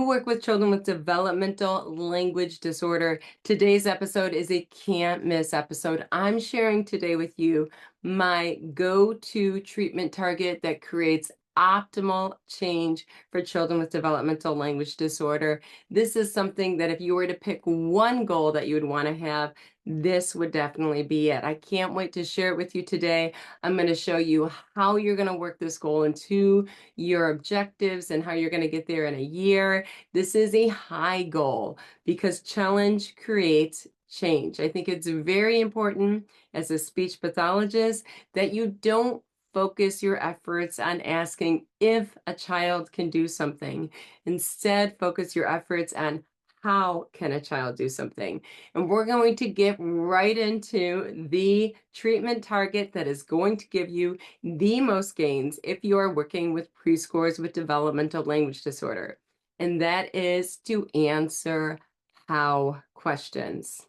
Work with children with developmental language disorder. Today's episode is a can't miss episode. I'm sharing today with you my go-to treatment target that creates optimal change for children with developmental language disorder. This is something that if you were to pick one goal that you would want to have, this would definitely be it. I can't wait to share it with you today. I'm going to show you how you're going to work this goal into your objectives and how you're going to get there in a year. This is a high goal because challenge creates change. I think it's very important as a speech pathologist that you don't focus your efforts on asking if a child can do something. Instead, focus your efforts on how can a child do something. And we're going to get right into the treatment target that is going to give you the most gains if you are working with preschoolers with developmental language disorder, and that is to answer how questions.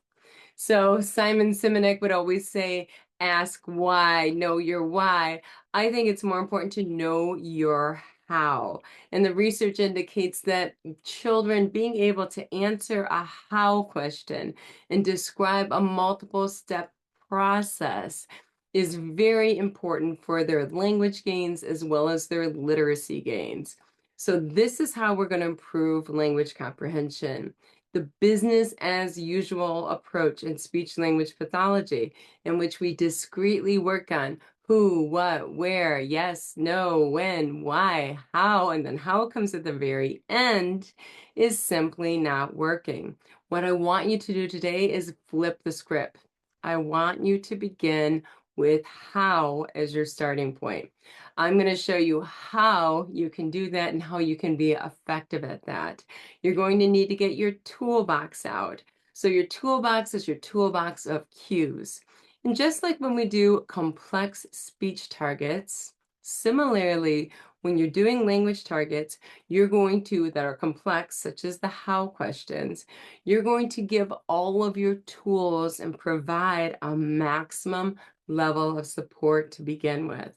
So Simon Sinek would always say, ask why, know your why. I think it's more important to know your how. And the research indicates that children being able to answer a how question and describe a multiple step process is very important for their language gains as well as their literacy gains. So this is how we're going to improve language comprehension. The business as usual approach in speech language pathology, in which we discreetly work on who, what, where, yes, no, when, why, how, and then how comes at the very end, is simply not working. What I want you to do today is flip the script. I want you to begin with how as your starting point. I'm going to show you how you can do that and how you can be effective at that. You're going to need to get your toolbox out. So your toolbox is your toolbox of cues. And just like when we do complex speech targets, similarly, when you're doing language targets, you're going to, that are complex, such as the how questions, you're going to give all of your tools and provide a maximum level of support to begin with.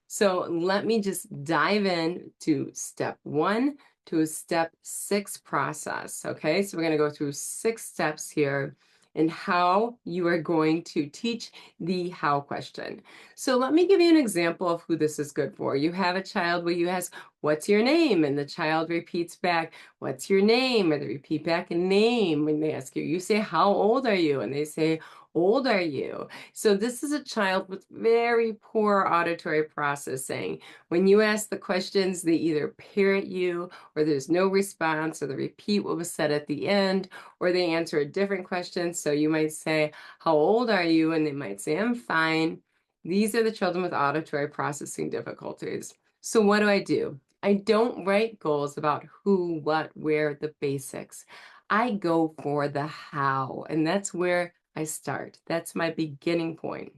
So let me just dive in to step 1 to a step 6 process. Okay, so we're going to go through 6 steps here and how you are going to teach the how question. So let me give you an example of who this is good for. You have a child where you ask, what's your name? And the child repeats back, what's your name? Or they repeat back a name when they ask you. You say, how old are you? And they say, old are you? So this is a child with very poor auditory processing. When you ask the questions, they either parrot you, or there's no response, or the repeat what was said at the end, or they answer a different question. So you might say, how old are you? And they might say, I'm fine. These are the children with auditory processing difficulties. So what do? I don't write goals about who, what, where, the basics. I go for the how, and that's where I start. That's my beginning point.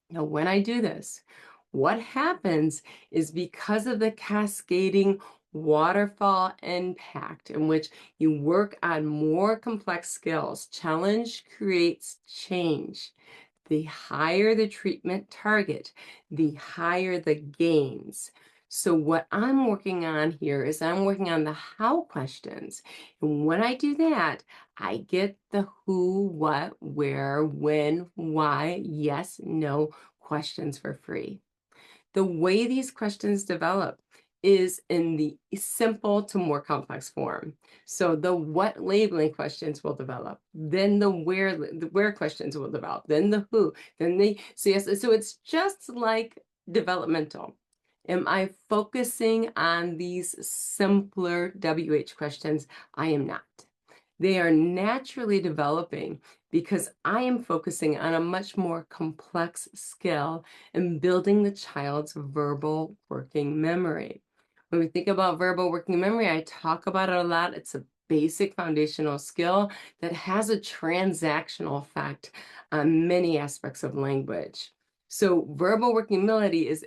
Now, when I do this, what happens is because of the cascading waterfall impact in which you work on more complex skills, challenge creates change. The higher the treatment target, the higher the gains. So what I'm working on here is I'm working on the how questions. And when I do that, I get the who, what, where, when, why, yes, no questions for free. The way these questions develop is in the simple to more complex form. So the what labeling questions will develop, then the where questions will develop, then the who, then the, so yes, so it's just like developmental. Am I focusing on these simpler WH questions? I am not. They are naturally developing because I am focusing on a much more complex skill and building the child's verbal working memory. When we think about verbal working memory, I talk about it a lot. It's a basic foundational skill that has a transactional effect on many aspects of language. So verbal working ability is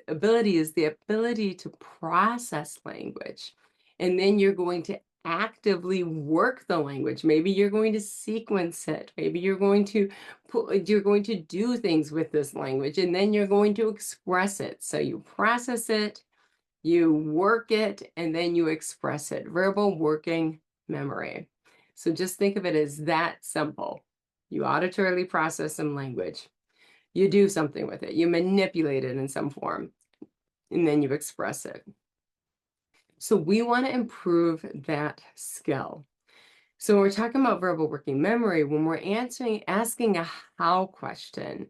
the ability to process language. And then you're going to actively work the language. Maybe you're going to sequence it. Maybe you're going to do things with this language, and then you're going to express it. So you process it, you work it, and then you express it. Verbal working memory. So just think of it as that simple. You auditorily process some language. You do something with it. You manipulate it in some form, and then you express it. So we want to improve that skill. So when we're talking about verbal working memory, when we're asking a how question,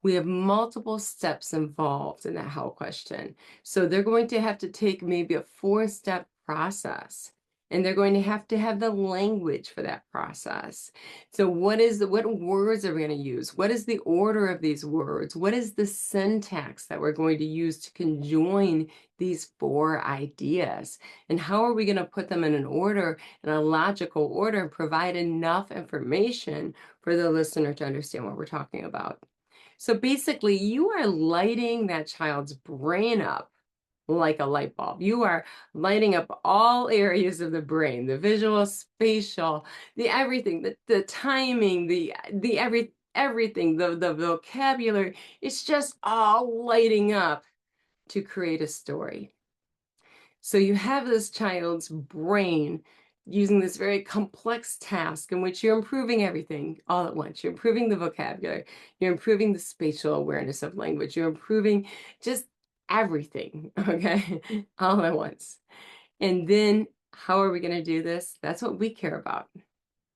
we have multiple steps involved in that how question. So they're going to have to take maybe a 4-step process, and they're going to have the language for that process. So what words are we going to use? What is the order of these words? What is the syntax that we're going to use to conjoin these 4 ideas? And how are we going to put them in an order, in a logical order, and provide enough information for the listener to understand what we're talking about? So basically, you are lighting that child's brain up like a light bulb. You are lighting up all areas of the brain, the visual, spatial, the everything, the timing, everything, the vocabulary. It's just all lighting up to create a story. So you have this child's brain using this very complex task in which you're improving everything all at once. You're improving the vocabulary, you're improving the spatial awareness of language, you're improving just everything, okay, all at once. And then how are we going to do this? That's what we care about.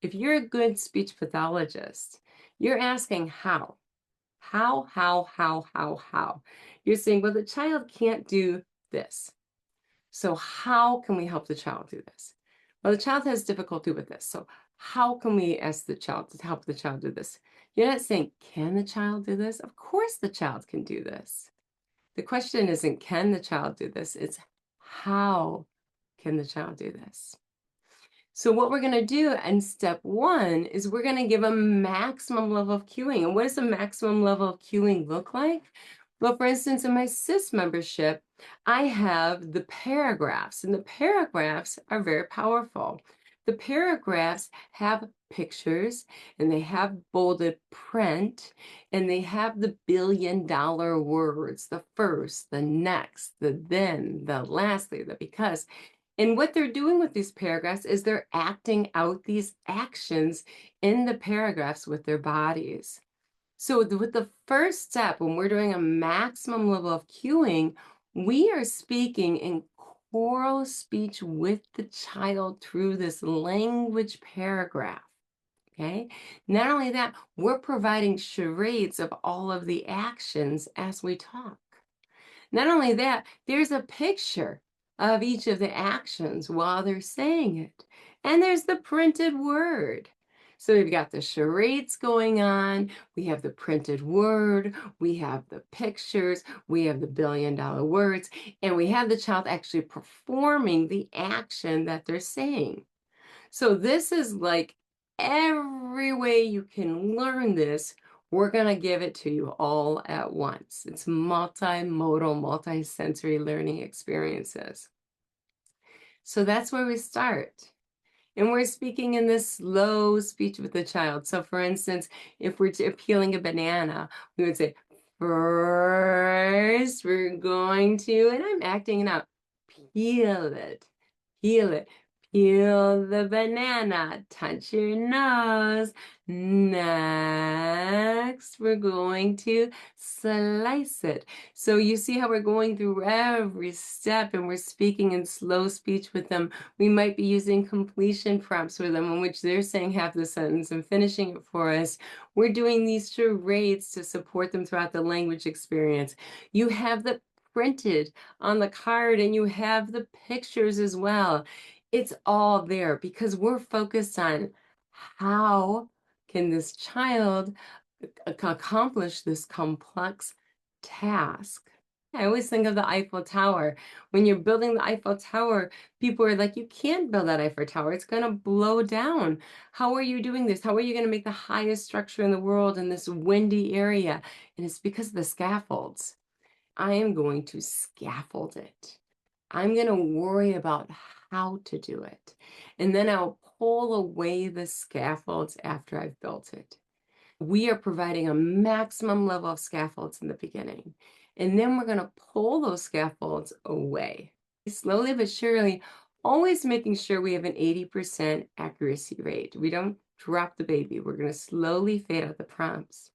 If you're a good speech pathologist, you're asking how. How? You're saying, well, the child can't do this. So how can we help the child do this? Well, the child has difficulty with this. So how can we ask the child to help the child do this? You're not saying, can the child do this? Of course the child can do this. The question isn't, can the child do this? It's how can the child do this? So what we're going to do in step 1 is we're going to give a maximum level of cueing. And what does a maximum level of cueing look like? Well, for instance, in my SIS membership, I have the paragraphs, and the paragraphs are very powerful. The paragraphs have pictures, and they have bolded print, and they have the billion-dollar words, the first, the next, the then, the lastly, the because. And what they're doing with these paragraphs is they're acting out these actions in the paragraphs with their bodies. So with the first step, when we're doing a maximum level of cueing, we are speaking in choral speech with the child through this language paragraph. Okay. Not only that, we're providing charades of all of the actions as we talk. Not only that, there's a picture of each of the actions while they're saying it. And there's the printed word. So we've got the charades going on, we have the printed word, we have the pictures, we have the billion-dollar words, and we have the child actually performing the action that they're saying. So this is like every way you can learn this, we're going to give it to you all at once. It's multimodal, multisensory learning experiences. So that's where we start. And we're speaking in this slow speech with the child. So for instance, if we're peeling a banana, we would say, first we're going to, and I'm acting it out, peel it, peel it. Peel the banana, touch your nose. Next, we're going to slice it. So you see how we're going through every step and we're speaking in slow speech with them. We might be using completion prompts for them in which they're saying half the sentence and finishing it for us. We're doing these charades to support them throughout the language experience. You have the printed on the card and you have the pictures as well. It's all there because we're focused on how can this child accomplish this complex task. I always think of the Eiffel Tower. When you're building the Eiffel Tower, people are like, you can't build that Eiffel Tower. It's going to blow down. How are you doing this? How are you going to make the highest structure in the world in this windy area? And it's because of the scaffolds. I am going to scaffold it. I'm going to worry about how to do it. And then I'll pull away the scaffolds after I've built it. We are providing a maximum level of scaffolds in the beginning. And then we're going to pull those scaffolds away. Slowly but surely always making sure we have an 80% accuracy rate. We don't drop the baby. We're going to slowly fade out the prompts.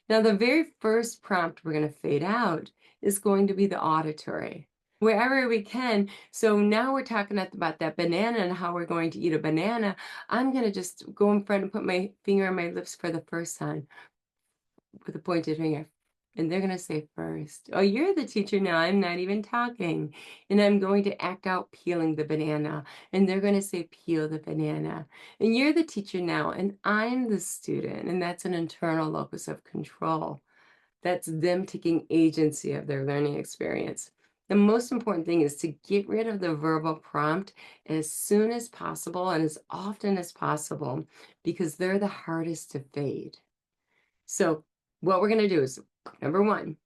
Now, the very first prompt we're going to fade out is going to be the auditory, wherever we can. So now we're talking about that banana and how we're going to eat a banana. I'm going to just go in front and put my finger on my lips for the first time with a pointed finger. And they're going to say first, oh, you're the teacher now. I'm not even talking. And I'm going to act out peeling the banana. And they're going to say, peel the banana. And you're the teacher now. And I'm the student. And that's an internal locus of control. That's them taking agency of their learning experience. The most important thing is to get rid of the verbal prompt as soon as possible and as often as possible, because they're the hardest to fade. So what we're going to do is, number one,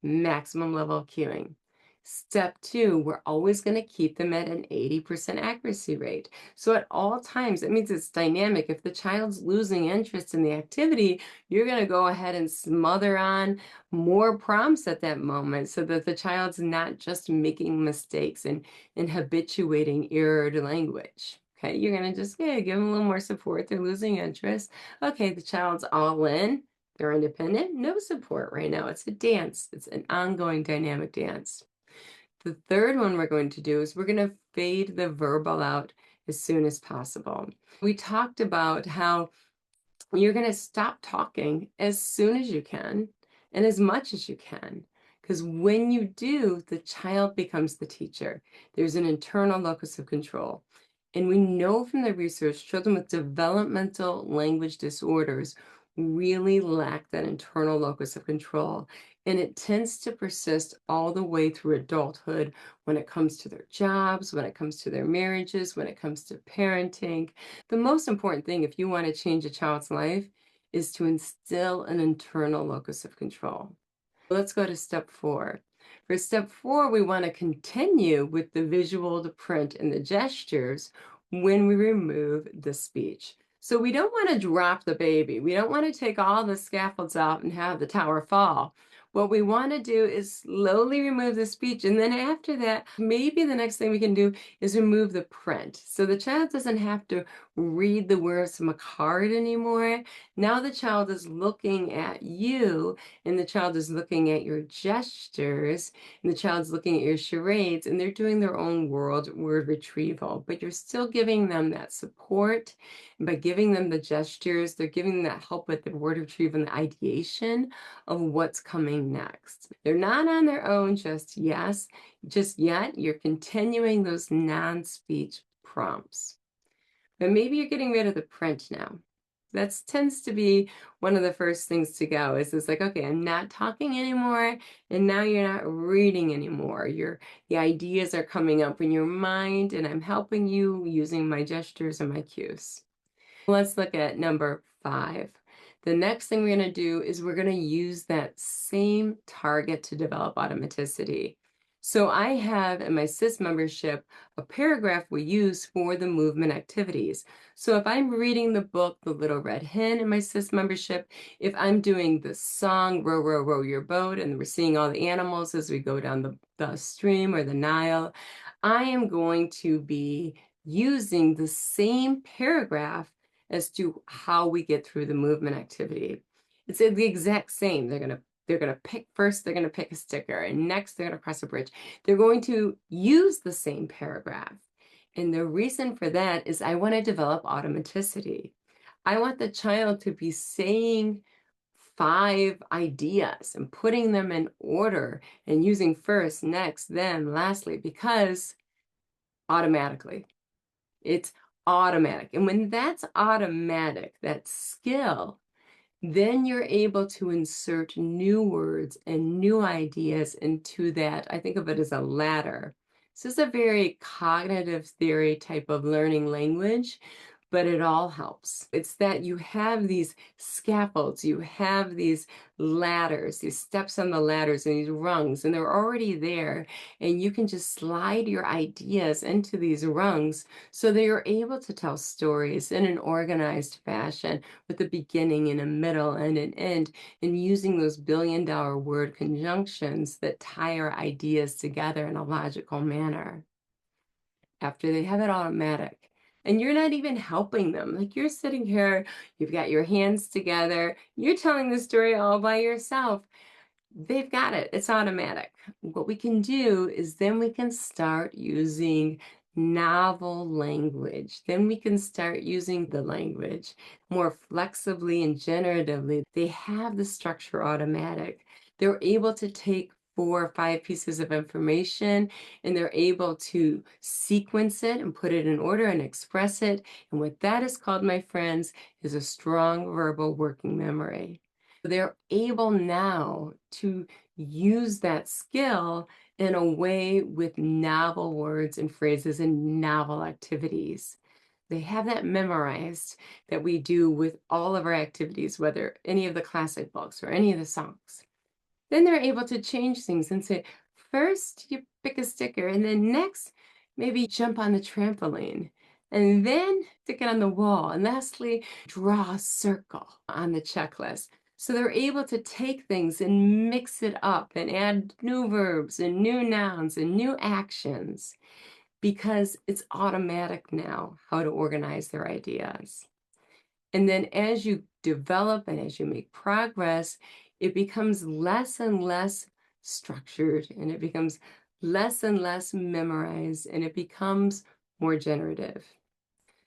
maximum level of cueing. Step two, we're always going to keep them at an 80% accuracy rate. So at all times, it means it's dynamic. If the child's losing interest in the activity, you're going to go ahead and smother on more prompts at that moment so that the child's not just making mistakes and habituating errored language. Okay, you're going to just give them a little more support. They're losing interest. Okay, the child's all in. They're independent, no support right now. It's a dance. It's an ongoing dynamic dance. The third one we're going to do is we're going to fade the verbal out as soon as possible. We talked about how you're going to stop talking as soon as you can and as much as you can. Because when you do, the child becomes the teacher. There's an internal locus of control. And we know from the research, children with developmental language disorders really lack that internal locus of control. And it tends to persist all the way through adulthood when it comes to their jobs, when it comes to their marriages, when it comes to parenting. The most important thing, if you want to change a child's life, is to instill an internal locus of control. Let's go to step 4. For step 4, we want to continue with the visual, the print, and the gestures when we remove the speech. So we don't want to drop the baby. We don't want to take all the scaffolds out and have the tower fall. What we want to do is slowly remove the speech. And then after that, maybe the next thing we can do is remove the print. So the child doesn't have to read the words from a card anymore. Now the child is looking at you, and the child is looking at your gestures, and the child's looking at your charades, and they're doing their own word retrieval. But you're still giving them that support. And by giving them the gestures, they're giving them that help with the word retrieval and the ideation of what's coming next. They're not on their own just yet. You're continuing those non-speech prompts. But maybe you're getting rid of the print now. That tends to be one of the first things to go. Is it's like, okay, I'm not talking anymore, and now you're not reading anymore. The ideas are coming up in your mind, and I'm helping you using my gestures and my cues. Let's look at number 5. The next thing we're going to do is we're going to use that same target to develop automaticity. So I have in my SIS membership a paragraph we use for the movement activities. So if I'm reading the book, The Little Red Hen, in my SIS membership, if I'm doing the song, Row, Row, Row Your Boat, and we're seeing all the animals as we go down the stream or the Nile, I am going to be using the same paragraph as to how we get through the movement activity. It's the exact same. They're gonna pick first, they're gonna pick a sticker, and next they're gonna cross a bridge. They're going to use the same paragraph. And the reason for that is I want to develop automaticity. I want the child to be saying 5 ideas and putting them in order and using first, next, then, lastly, because automatically. It's automatic. And when that's automatic, that skill, then you're able to insert new words and new ideas into that. I think of it as a ladder. This is a very cognitive theory type of learning language, but it all helps. It's that you have these scaffolds, you have these ladders, these steps on the ladders and these rungs, and they're already there. And you can just slide your ideas into these rungs so that you're able to tell stories in an organized fashion with a beginning and a middle and an end, and using those billion-dollar word conjunctions that tie our ideas together in a logical manner. after they have it automatic. And you're not even helping them. Like you're sitting here, you've got your hands together, you're telling the story all by yourself. They've got it. It's automatic. What we can do is then we can start using novel language. Then we can start using the language more flexibly and generatively. They have the structure automatic. They're able to take 4 or 5 pieces of information and they're able to sequence it and put it in order and express it. And what that is called, my friends, is a strong verbal working memory. They're able now to use that skill in a way with novel words and phrases and novel activities. They have that memorized that we do with all of our activities, whether any of the classic books or any of the songs. Then they're able to change things and say, first you pick a sticker, and then next, maybe jump on the trampoline, and then stick it on the wall. And lastly, draw a circle on the checklist. So they're able to take things and mix it up and add new verbs and new nouns and new actions because it's automatic now how to organize their ideas. And then as you develop and as you make progress, it becomes less and less structured and it becomes less and less memorized and it becomes more generative.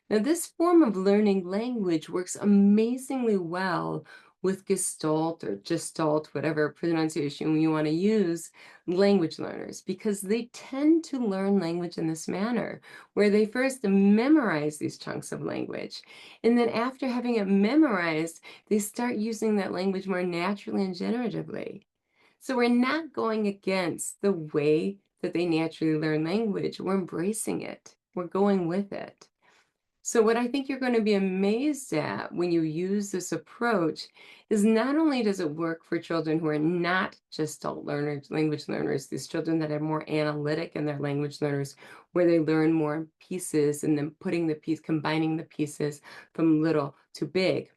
Now, this form of learning language works amazingly well with Gestalt or Gestalt, whatever pronunciation you want to use, language learners, because they tend to learn language in this manner, where they first memorize these chunks of language. And then after having it memorized, they start using that language more naturally and generatively. So we're not going against the way that they naturally learn language. We're embracing it. We're going with it. So what I think you're going to be amazed at when you use this approach is not only does it work for children who are not just adult learners, language learners, these children that are more analytic in their language learners, where they learn more pieces and then combining the pieces from little to big.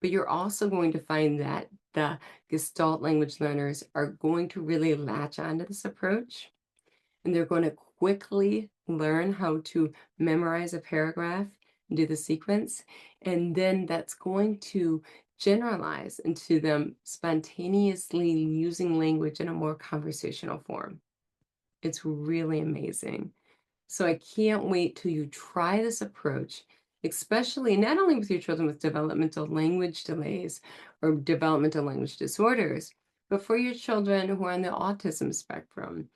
But you're also going to find that the Gestalt language learners are going to really latch onto this approach and they're going to quickly learn how to memorize a paragraph, do the sequence, and then that's going to generalize into them spontaneously using language in a more conversational form. It's really amazing. So I can't wait till you try this approach, especially not only with your children with developmental language delays or developmental language disorders, but for your children who are on the autism spectrum,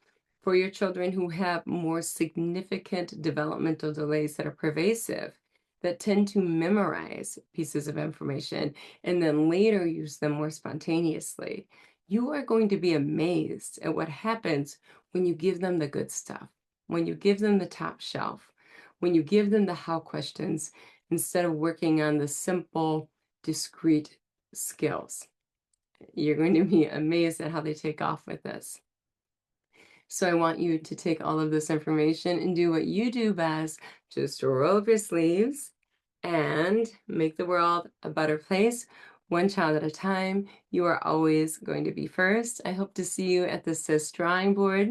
for your children who have more significant developmental delays that are pervasive, that tend to memorize pieces of information and then later use them more spontaneously. You are going to be amazed at what happens when you give them the good stuff, when you give them the top shelf, when you give them the how questions instead of working on the simple, discrete skills. You're going to be amazed at how they take off with this. So I want you to take all of this information and do what you do best, just roll up your sleeves and make the world a better place, one child at a time. You are always going to be first. I hope to see you at the SIS drawing board.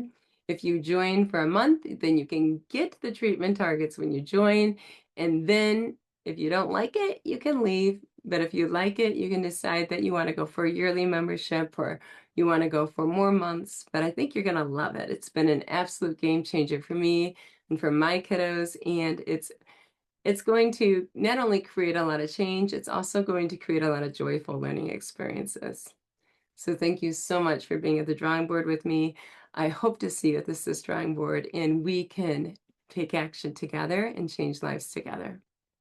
If you join for a month, then you can get the treatment targets when you join. And then if you don't like it, you can leave. But if you like it, you can decide that you want to go for a yearly membership or you want to go for more months. But I think you're going to love it. It's been an absolute game changer for me and for my kiddos. And it's going to not only create a lot of change, it's also going to create a lot of joyful learning experiences. So thank you so much for being at the drawing board with me. I hope to see you at the SIS drawing board and we can take action together and change lives together.